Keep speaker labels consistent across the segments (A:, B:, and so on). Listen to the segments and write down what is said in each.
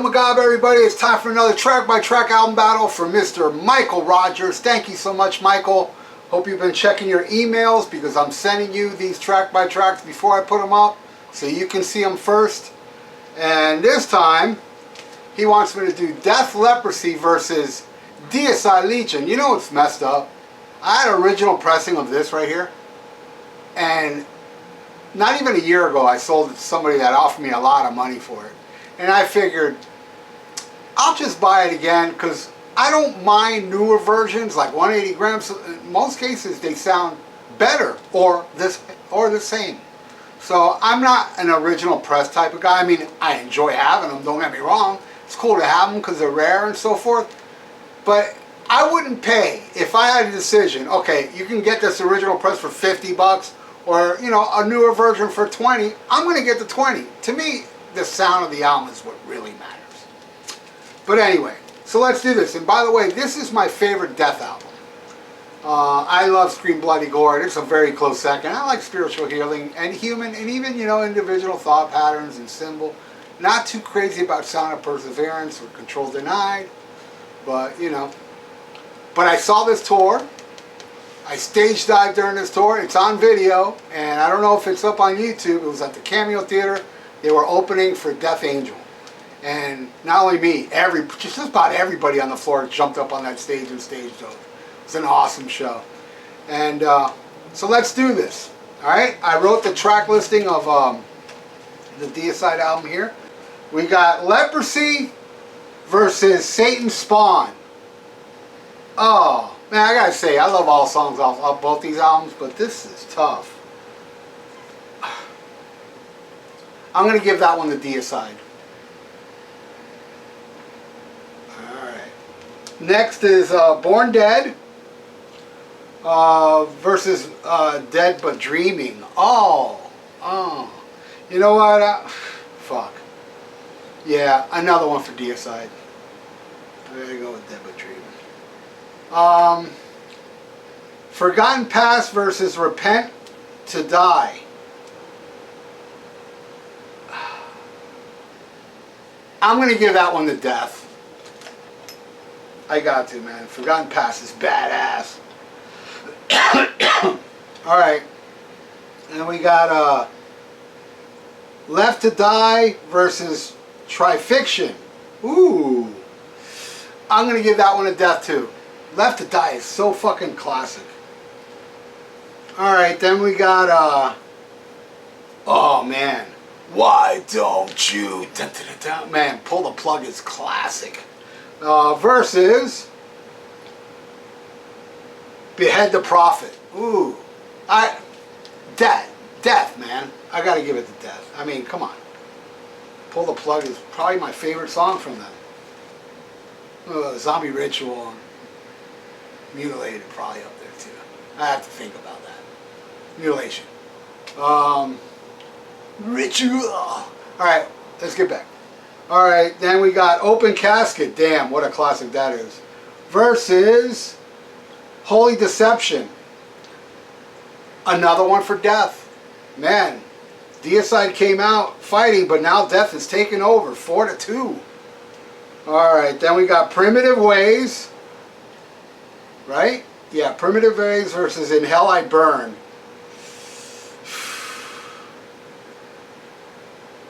A: SHMACKEMAGOB, everybody. It's time for another track-by-track album battle for Mr. Michael Rogers. Thank you so much, Michael. Hope you've been checking your emails because I'm sending you these track-by-tracks before I put them up so you can see them first. And this time, he wants me to do Death Leprosy versus Deicide Legion. You know what's messed up? I had an original pressing of this right here. And not even a year ago, I sold it to somebody that offered me a lot of money for it. And I figured, I'll just buy it again because I don't mind newer versions, like 180 grams. In most cases, they sound better or the same. So I'm not an original press type of guy. I mean, I enjoy having them, don't get me wrong. It's cool to have them because they're rare and so forth. But I wouldn't pay, if I had a decision, okay, you can get this original press for 50 bucks or, you know, a newer version for 20. I'm going to get the 20. To me, the sound of the album is what really matters. But anyway, so let's do this. And by the way, this is my favorite Death album. I love Scream Bloody Gore. It's a very close second. I like Spiritual Healing and Human and even, you know, Individual Thought Patterns and Symbol. Not too crazy about Sound of Perseverance or Control Denied. But, you know. But I saw this tour. I stage dived during this tour. It's on video. And I don't know if it's up on YouTube. It was at the Cameo Theater. They were opening for Death Angel. And not only me, just about everybody on the floor jumped up on that stage and stage dove. It was an awesome show. And so let's do this. Alright, I wrote the track listing of the Deicide album here. We got Leprosy versus Satan's Spawn. Oh, man, I gotta say, I love all songs off both these albums, but this is tough. I'm going to give that one to Deicide. Alright. Next is Born Dead versus Dead But Dreaming. Oh. You know what? Fuck. Yeah, another one for Deicide. I'm going to go with Dead But Dreaming. Forgotten Past versus Repent to Die. I'm going to give that one to Death. I got to, man. Forgotten Past is badass. Alright. And we got Left to Die versus Trifiction. Ooh. I'm going to give that one to Death too. Left to Die is so fucking classic. Alright, then we got oh man. Why don't you? Dun, dun, dun, dun. Man, Pull the Plug is classic. Versus Behead the Prophet. Ooh. Death, man. I gotta give it to Death. I mean, come on. Pull the Plug is probably my favorite song from them. Zombie Ritual. Mutilated probably up there too. I have to think about that. Mutilation. Ritual. Alright, let's get back. Alright, then we got Open Casket. Damn, what a classic that is. Versus Holy Deception. Another one for Death. Man, Deicide came out fighting, but now Death is taking over. 4-2. Alright, then we got Primitive Ways. Right? Yeah, Primitive Ways versus In Hell I Burn.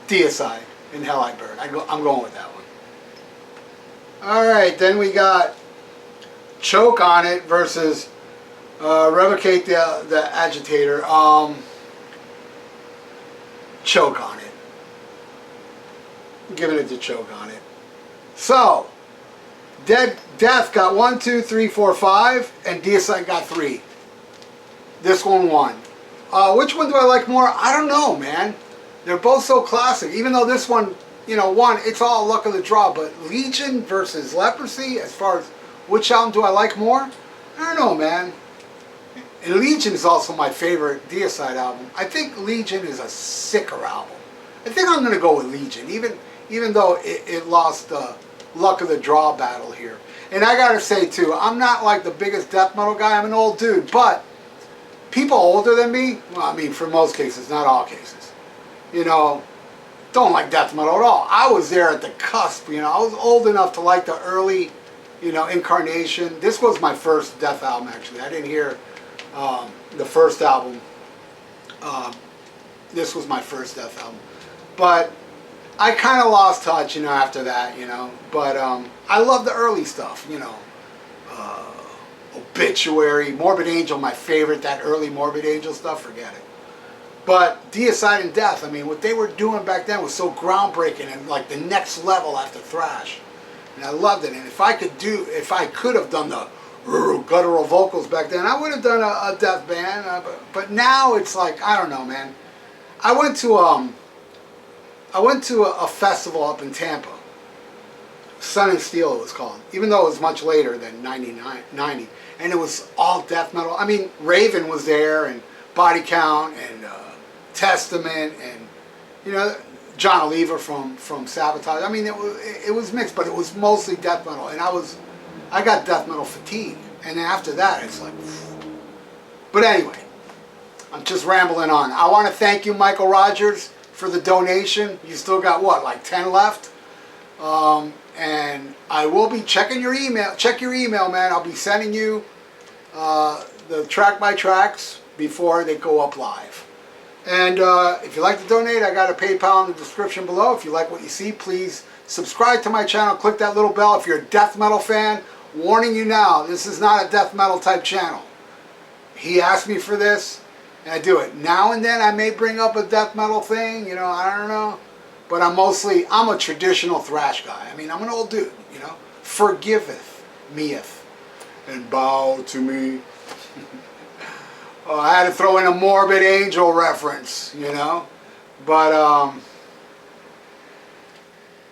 A: Deicide, In Hell I Burn. I'm going with that one. Alright, then we got Choke on It versus Revocate the Agitator. Choke on It. I'm giving it to Choke on It. So, Death got 1, 2, 3, 4, 5, and Deicide got 3. This one won. Which one do I like more? I don't know, man. They're both so classic. Even though this one, you know, won, it's all luck of the draw. But Legion versus Leprosy, as far as which album do I like more? I don't know, man. And Legion is also my favorite Deicide album. I think Legion is a sicker album. I think I'm going to go with Legion, even though it lost the luck of the draw battle here. And I got to say, too, I'm not like the biggest death metal guy. I'm an old dude. But people older than me, well, I mean, for most cases, not all cases, you know, don't like death metal at all. I was there at the cusp, you know. I was old enough to like the early, you know, incarnation. This was my first death album, actually. I didn't hear the first album. This was my first death album. But I kind of lost touch, you know, after that, you know. But I love the early stuff, you know. Obituary, Morbid Angel, my favorite. That early Morbid Angel stuff, forget it. But Deicide and Death, I mean, what they were doing back then was so groundbreaking and like the next level after thrash. And I loved it. And if I could have done the guttural vocals back then, I would have done a death band. But now it's like, I don't know, man. I went to a festival up in Tampa. Sun and Steel it was called, even though it was much later than 90. And it was all death metal. I mean, Raven was there, and Body Count, and Testament, and, you know, John Oliver from Sabotage. I mean, it was mixed, but it was mostly death metal. And I got death metal fatigue. And then after that, it's like, but anyway, I'm just rambling on. I want to thank you, Michael Rogers, for the donation. You still got, what, like 10 left? And I will be checking your email. Check your email, man. I'll be sending you the track by tracks before they go up live. And if you'd like to donate, I got a PayPal in the description below. If you like what you see, please subscribe to my channel. Click that little bell. If you're a death metal fan, warning you now, this is not a death metal type channel. He asked me for this, and I do it. Now and then I may bring up a death metal thing, you know, I don't know. But I'm a traditional thrash guy. I mean, I'm an old dude, you know. Forgiveth meeth, and bow to me. I had to throw in a Morbid Angel reference, you know. But,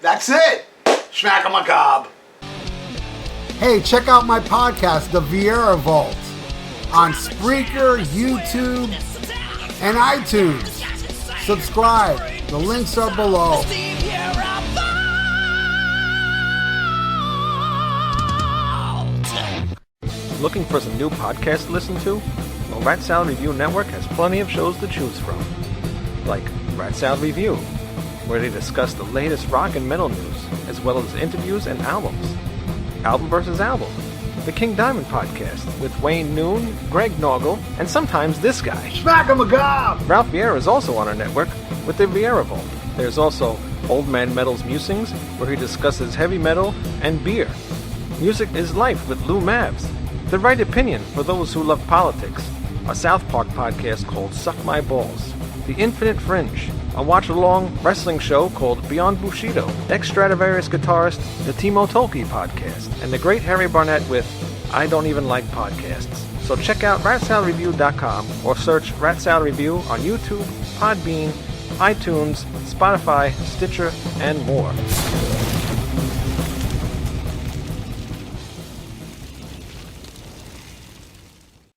A: that's it. SHMACKEMAGOB. Hey, check out my podcast, The VIERA Vault, on Spreaker, YouTube, and iTunes. Subscribe. The links are below.
B: Looking for some new podcasts to listen to? Well, Rat Salad Review Network has plenty of shows to choose from. Like Rat Salad Review, where they discuss the latest rock and metal news, as well as interviews and albums. Album vs. Album, the King Diamond podcast with Wayne Noon, Greg Noggle, and sometimes this guy.
A: SHMACKEMAGOB!
B: Ralph Vieira is also on our network with the VIERA Vault. There's also Old Man Metal's Musings, where he discusses heavy metal and beer. Music is Life with Lou Mavs. The Right Opinion for those who love politics. A South Park podcast called Suck My Balls. The Infinite Fringe, a watch-along wrestling show called Beyond Bushido. Ex-Stradivarius guitarist, the Timo Tolkki podcast. And the Great Harry Barnett with I Don't Even Like Podcasts. So check out ratsaladreview.com or search Rat Salad Review on YouTube, Podbean, iTunes, Spotify, Stitcher, and more.